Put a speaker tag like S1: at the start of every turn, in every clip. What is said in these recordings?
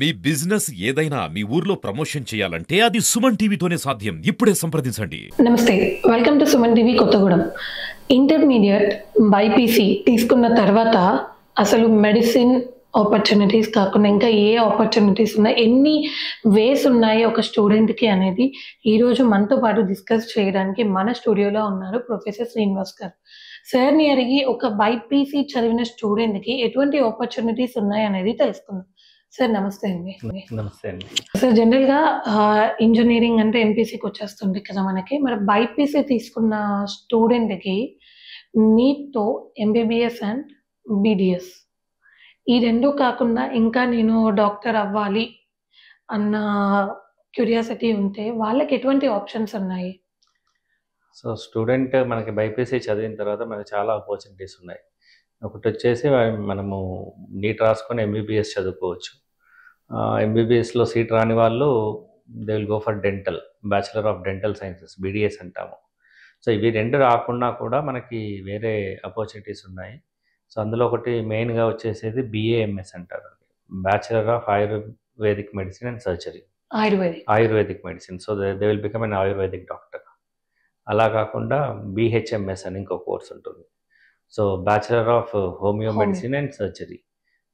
S1: మీ business ఏదైనా మీ ఊర్లో promotion చేయాలంటే అది సుమన్ టీవీతోనే సాధ్యం. ఇప్పుడే సంప్రదించండి.
S2: నమస్తే, welcome to Suman TV Kothagudem. Intermediate BiPC తీసుకున్న తర్వాత అసలు మెడిసిన్ ఆపర్చునిటీస్ కాకుండా ఇంకా ఏ ఆపర్చునిటీస్ ఉన్నాయి, ఎన్ని వేస్ ఉన్నాయి ఒక స్టూడెంట్కి అనేది ఈరోజు మనతో పాటు డిస్కస్ చేయడానికి మన స్టూడియోలో ఉన్నారు ప్రొఫెసర్ శ్రీనివాస్ గారు. సార్ని అడిగి ఒక బైపీసీ చదివిన స్టూడెంట్కి ఎటువంటి ఆపర్చునిటీస్ ఉన్నాయి అనేది తెలుసుకుందాం. సార్ నమస్తే అండి.
S3: నమస్తే అండి.
S2: సార్ జనరల్గా ఇంజనీరింగ్ అంటే ఎంపీసీకి వచ్చేస్తుంది కదా మనకి. మరి బైపీసీ తీసుకున్న స్టూడెంట్కి నీట్తో ఎంబీబీఎస్ అండ్ బీడిఎస్ ఈ రెండు కాకుండా ఇంకా నేను డాక్టర్ అవ్వాలి అన్న క్యూరియాసిటీ ఉంటే వాళ్ళకి ఎటువంటి ఆప్షన్స్ ఉన్నాయి?
S3: సో స్టూడెంట్ మనకి బైపీసీ చదివిన తర్వాత మనకి చాలా ఆపర్చునిటీస్ ఉన్నాయి. ఒకటి వచ్చేసి మనము నీట్ రాసుకొని ఎంబీబీఎస్ చదువుకోవచ్చు. ఎంబీబీఎస్లో సీట్ రాని వాళ్ళు they will go for dental, bachelor of dental sciences, BDS అంటాము. సో ఇవి రెండు రాకుండా కూడా మనకి వేరే ఆపర్చునిటీస్ ఉన్నాయి. సో అందులో ఒకటి మెయిన్గా వచ్చేసేది బీఏఎంఎస్ అంటారు, bachelor of Ayurvedic medicine and surgery, Ayurvedic medicine. So they will become an Ayurvedic doctor. అలా కాకుండా బీహెచ్ఎంఎస్ అని ఇంకో కోర్స్ ఉంటుంది. So bachelor of homeo medicine and surgery.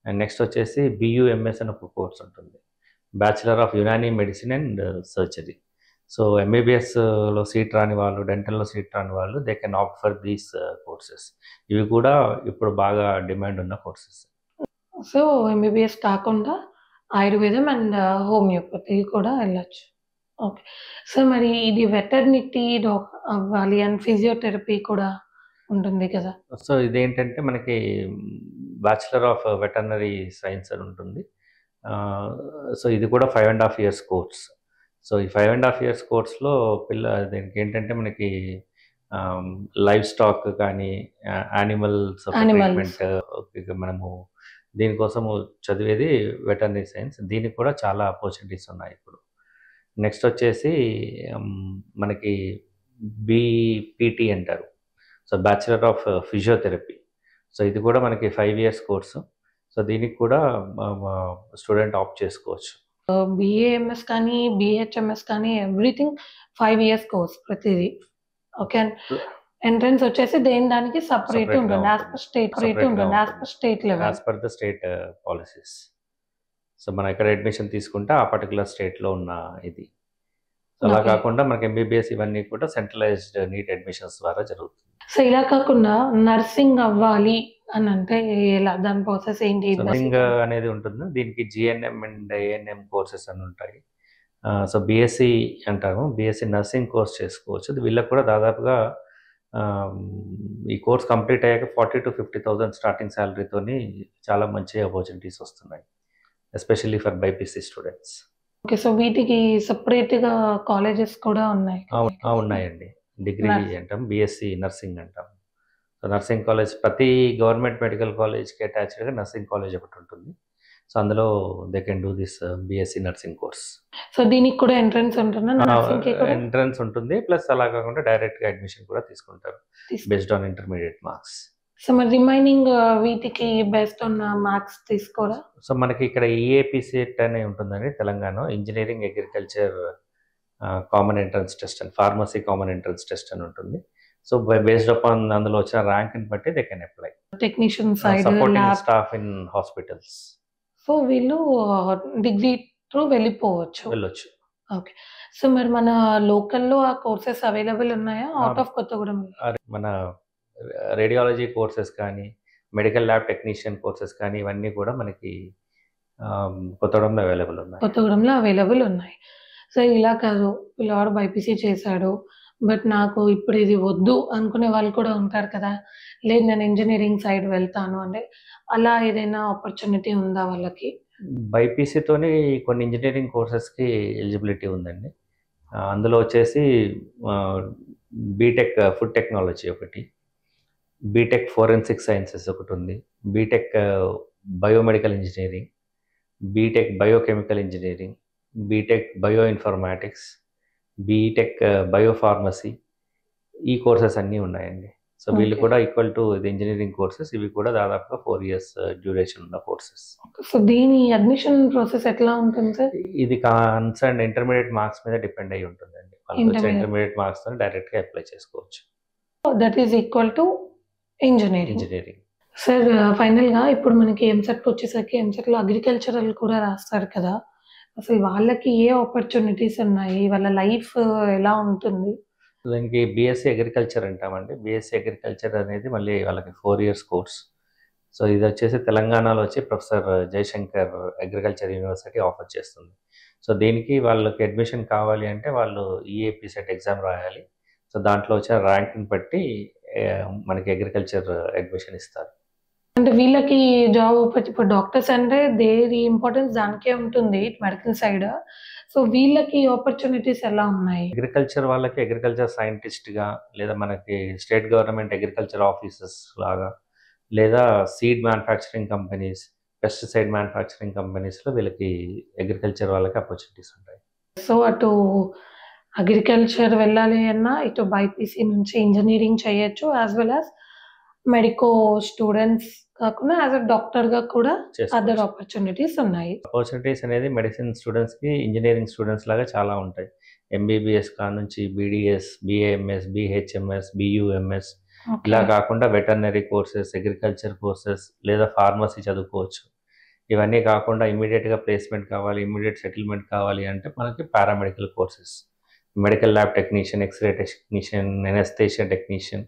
S3: And next వచ్చేసి బియుఎంఎస్ అని ఒక కోర్స్ ఉంటుంది, bachelor of Unani medicine and surgery. So ఎంబీబీఎస్లో సీట్ రాని వాళ్ళు, డెంటల్లో సీట్ రాని వాళ్ళు they can opt for these courses. ఇవి కూడా ఇప్పుడు బాగా డిమాండ్ ఉన్న కోర్సెస్.
S2: సో ఎంబీబీఎస్ కాకుండా ఆయుర్వేదం అండ్ హోమియోపతి కూడా వెళ్ళచ్చు. ఓకే సార్, మరి ఇది వెటర్నిటీ అవ్వాలి అండ్ ఫిజియోథెరపీ కూడా ఉంటుంది కదా.
S3: సో ఇదేంటంటే మనకి బ్యాచిలర్ ఆఫ్ వెటర్నరీ సైన్స్ అని ఉంటుంది. సో ఇది కూడా 5.5 years కోర్స్. సో ఈ 5.5 years కోర్స్లో దీనికి ఏంటంటే మనకి లైవ్ స్టాక్ కానీ యానిమల్స్ ట్రీట్మెంట్, మనము దీనికోసము చదివేది వెటర్నరీ సైన్స్. దీనికి కూడా చాలా ఆపర్చునిటీస్ ఉన్నాయి ఇప్పుడు. నెక్స్ట్ వచ్చేసి మనకి బీపీటీ అంటారు, so bachelor of physiotherapy. So ఇది కూడా మనకి 5 years కోర్సు. సో దీనికి కూడా స్టూడెంట్ ఆప్ట్ చేసుకోవచ్చు.
S2: బిఏఎంఎస్ కానీ బిహెచ్ఎంఎస్ కానీ ఎవ్రీథింగ్ 5 years కోర్స్ ప్రతిదీ. ఓకే, ఎంట్రన్స్ వచ్చేసి దానికి సపరేట్ ఉంటుంది, as per state level,
S3: as per the state policies. So మనం ఎక్కడ అడ్మిషన్ తీసుకుంటే ఆ పర్టికులర్ స్టేట్లో ఉన్న ఇది. అలా కాకుండా మనకి ఎంబీబీఎస్ ఇవన్నీ కూడా సెంట్రలైజ్డ్ నీట్ అడ్మిషన్స్ ద్వారా జరుగుతుంది.
S2: సో ఇలా కాకుండా నర్సింగ్ అవ్వాలి అని అంటే ఎలా, దాని ప్రాసెస్ ఏంటి?
S3: నర్సింగ్ అనేది ఉంటుంది, దీనికి జిఎన్ఎం అండ్ ఏఎన్ఎం కోర్సెస్ అని ఉంటాయి. సో బీఎస్సీ అంటాము, బీఎస్సీ నర్సింగ్ కోర్స్ చేసుకోవచ్చు. వీళ్ళకి కూడా దాదాపుగా ఈ కోర్స్ కంప్లీట్ అయ్యాక 40,000 to 50,000 స్టార్టింగ్ శాలరీతోని చాలా మంచి ఆపర్చునిటీస్ వస్తున్నాయి, especially for BiPC students.
S2: Okay, so వీటికి సపరేట్గా కాలేజెస్ కూడా ఉన్నాయి?
S3: ఉన్నాయండి, డిగ్రీ అంటాం, బీఎస్సీ నర్సింగ్ అంటాం. సో నర్సింగ్ కాలేజ్ ప్రతి గవర్నమెంట్ మెడికల్ కాలేజ్కి అటాచ్డ్గా నర్సింగ్ కాలేజ్ ఒకటి ఉంటుంది. సో అందులో they can do this BSc nursing course.
S2: So దీనికి కూడా ఎంట్రన్స్ ఉంటుందా?
S3: ఎంట్రన్స్ ఉంటుంది, ప్లస్ అలా కాకుండా డైరెక్ట్గా అడ్మిషన్ కూడా తీసుకుంటారు based on intermediate marks.
S2: So మరి రిమైనింగ్ వీటికి బేస్డ్ ఆన్ మార్క్స్ తీసుకోరా?
S3: సో మనకి ఇక్కడ ఈఏపీసెట్ అనే ఉంటుందండి Telangana, engineering agriculture common entrance test and pharmacy common entrance test అని ఉంటుంది. సో బేస్డ్ అపాన్ అందులో వచ్చిన ర్యాంక్ని బట్టి they can apply.
S2: Technician side,
S3: supporting staff in hospitals.
S2: So వీళ్ళు డిగ్రీ త్రూ వెళ్ళొచ్చు. ఓకే, సో మరి మన లోకల్లో ఆ కోర్సెస్ అవైలబుల్ ఉన్నాయా అవుట్ ఆఫ్ కొత్తగూడెం?
S3: మన రేడియాలజీ కోర్సెస్ కానీ, మెడికల్ ల్యాబ్ టెక్నీషియన్ కోర్సెస్ కానీ ఇవన్నీ కూడా మనకి కొత్తగూడెంలో
S2: అవైలబుల్ ఉన్నాయి. సో ఇలా కాదు, పిల్లవాడు బైపీసీ చేశాడు బట్ నాకు ఇప్పుడు ఇది వద్దు అనుకునే వాళ్ళు కూడా ఉంటారు కదా, లేదు నేను ఇంజనీరింగ్ సైడ్ వెళ్తాను అంటే, అలా ఏదైనా ఆపర్చునిటీ ఉందా వాళ్ళకి?
S3: బైపీసీతోని కొన్ని ఇంజనీరింగ్ కోర్సెస్కి ఎలిజిబిలిటీ ఉందండి. అందులో వచ్చేసి బీటెక్ ఫుడ్ టెక్నాలజీ ఒకటి, బీటెక్ ఫోరెన్సిక్ సైన్సెస్ ఒకటి ఉంది, BTech biomedical engineering, BTech biochemical engineering, BTech bioinformatics, BTech biopharmacy, ఈ కోర్సెస్ అన్నీ ఉన్నాయండి. సో వీళ్ళు
S2: Okay.
S3: కూడా ఈక్వల్ టు ఇది ఇంజనీరింగ్ కోర్సెస్, ఇవి కూడా దాదాపుగా 4 years డ్యూరేషన్ ఉన్న కోర్సెస్.
S2: సో దీని అడ్మిషన్ ప్రాసెస్ ఎట్లా ఉంటుంది సార్?
S3: ఇది కన్సర్న్ ఇంటర్మీడియట్ మార్క్స్ మీద డిపెండ్ అయి ఉంటుందండి. వాళ్ళకి వచ్చే
S2: Intermediate.
S3: ఇంటర్మీడియట్ మార్క్స్ తో డైరెక్ట్ గా అప్లై చేసుకోవచ్చు
S2: that is equal to engineering.
S3: Engineering.
S2: Sir ఫైనల్గా ఇప్పుడు మనకి ఎంసెట్ వచ్చేసరికి ఎంసెట్లో అగ్రికల్చరల్ కూడా రాస్తారు కదా, అసలు వాళ్ళకి ఏ ఆపర్చునిటీస్ ఉన్నాయి, వాళ్ళ లైఫ్ ఎలా ఉంటుంది?
S3: దానికి బీఎస్సీ అగ్రికల్చర్ అంటామండి. బీఎస్సీ అగ్రికల్చర్ అనేది మళ్ళీ వాళ్ళకి 4 years కోర్స్. సో ఇది వచ్చేసి తెలంగాణలో వచ్చి professor Jayashankar agriculture university offer చేస్తుంది. సో దీనికి వాళ్ళకి అడ్మిషన్ కావాలి అంటే వాళ్ళు ఈఏపీ సెట్ ఎగ్జామ్ రాయాలి. సో దాంట్లో వచ్చిన ర్యాంక్ని బట్టి మనకి అగ్రికల్చర్ అడ్మిషన్ ఇస్తారు.
S2: అంటే వీళ్ళకి జాబ్ ఇప్పుడు డాక్టర్స్ అంటే దేని ఇంపార్టెన్స్ దానికే ఉంటుంది మెడికల్ సైడ్. సో వీళ్ళకి ఆపర్చునిటీస్ ఎలా ఉన్నాయి?
S3: అగ్రికల్చర్ వాళ్ళకి అగ్రికల్చర్ సైంటిస్ట్గా, లేదా మనకి స్టేట్ గవర్నమెంట్ అగ్రికల్చర్ ఆఫీసర్స్ లాగా, లేదా seed manufacturing companies, pesticide manufacturing కంపెనీస్లో వీళ్ళకి అగ్రికల్చర్ వాళ్ళకి ఆపర్చునిటీస్ ఉంటాయి.
S2: సో అటు అగ్రికల్చర్ వెళ్ళాలి అన్నా ఇటు బైపీసీ నుంచి ఇంజనీరింగ్ చేయొచ్చు, as well as medico students కాకుండా యాజ్ అ డాక్టర్గా కూడా అదర్ ఆపర్చునిటీస్ ఉన్నాయి.
S3: ఆపర్చునిటీస్ అనేది మెడిసిన్ స్టూడెంట్స్కి ఇంజనీరింగ్ స్టూడెంట్స్ లాగా చాలా ఉంటాయి. ఎంబీబీఎస్ కా నుంచి బీడీఎస్, బీఏఎంఎస్, బీహెచ్ఎంఎస్, బీయూఎంఎస్, ఇలా కాకుండా వెటర్నరీ కోర్సెస్, అగ్రికల్చర్ కోర్సెస్, లేదా ఫార్మసీ చదువుకోవచ్చు. ఇవన్నీ కాకుండా ఇమీడియట్గా ప్లేస్మెంట్ కావాలి, ఇమీడియట్ సెటిల్మెంట్ కావాలి అంటే మనకి paramedical courses, medical lab technician, x ray technician, anaesthesia technician,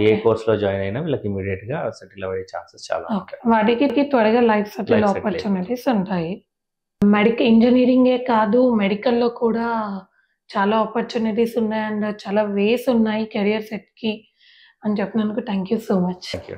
S3: ఏ కోర్స్లో జాయిన్ అయినా వీళ్ళకి ఇమీడియట్గా సెటిల్ అయ్యే ఛాన్సెస్ చాలా ఉంటాయి.
S2: వాటికి త్వరగా లైఫ్ సెటిల్ ఆపర్చునిటీస్ ఉంటాయి. ఇంజనీరింగే కాదు, మెడికల్లో కూడా చాలా ఆపర్చునిటీస్ ఉన్నాయి అండ్ చాలా వేస్ ఉన్నాయి కెరియర్ సెట్కి అని చెప్పినందుకు thank you so much.
S3: Thank you.